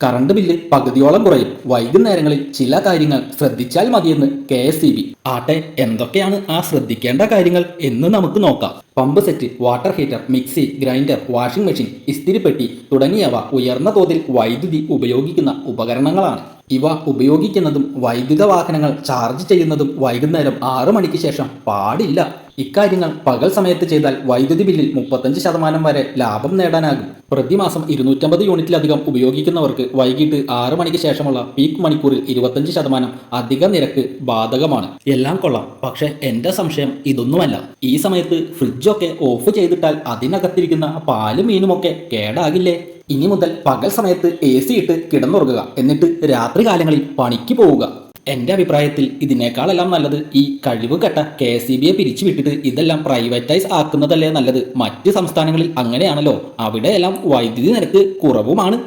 Current bill പകുതിയോളം കുറയും. വൈകുന്നേരങ്ങളിൽ ചില കാര്യങ്ങൾ ശ്രദ്ധിച്ചാൽ മതിയെന്ന് KSEB. ആട്ടെ, എന്തൊക്കെയാണ് ആ ശ്രദ്ധിക്കേണ്ട കാര്യങ്ങൾ എന്ന് നമുക്ക് നോക്കാം. Pump set, water heater, mixie, grinder, washing machine, ഇസ്തിരിപ്പെട്ടി തുടങ്ങിയവ ഉയർന്ന തോതിൽ വൈദ്യുതി ഉപയോഗിക്കുന്ന ഉപകരണങ്ങളാണ്. ഇവ ഉപയോഗിക്കുന്നതും വൈദ്യുത വാഹനങ്ങൾ ചാർജ് ചെയ്യുന്നതും വൈകുന്നേരം 6 മണിക്ക് ശേഷം പാടില്ല. ഇക്കാര്യങ്ങൾ പകൽ സമയത്ത് ചെയ്താൽ വൈദ്യുതി ബില്ലിൽ 35% വരെ ലാഭം നേടാനാകും. പ്രതിമാസം 250 യൂണിറ്റിലധികം ഉപയോഗിക്കുന്നവർക്ക് വൈകിട്ട് 6 മണിക്ക് ശേഷമുള്ള പീക്ക് മണിക്കൂറിൽ 25% അധിക നിരക്ക് ബാധകമാണ്. എല്ലാം കൊള്ളാം, പക്ഷെ എന്റെ സംശയം ഇതൊന്നുമല്ല. ഈ സമയത്ത് ഫ്രിഡ്ജൊക്കെ ഓഫ് ചെയ്തിട്ടാൽ അതിനകത്തിരിക്കുന്ന പാലും മീനുമൊക്കെ കേടാകില്ലേ? ഇനി മുതൽ പകൽ സമയത്ത് AC ഇട്ട് കിടന്നുറങ്ങുക, എന്നിട്ട് രാത്രി കാലങ്ങളിൽ പണിക്ക് പോവുക. എന്റെ അഭിപ്രായത്തിൽ ഇതിനേക്കാളെല്ലാം നല്ലത് ഈ കഴിവുകെട്ട KSEBയെ പിരിച്ചുവിട്ടിട്ട് ഇതെല്ലാം പ്രൈവറ്റൈസ് ആക്കുന്നതല്ലേ നല്ലത്. മറ്റ് സംസ്ഥാനങ്ങളിൽ അങ്ങനെയാണല്ലോ, അവിടെയെല്ലാം വൈദ്യുതി നിരക്ക് കുറവുമാണ്.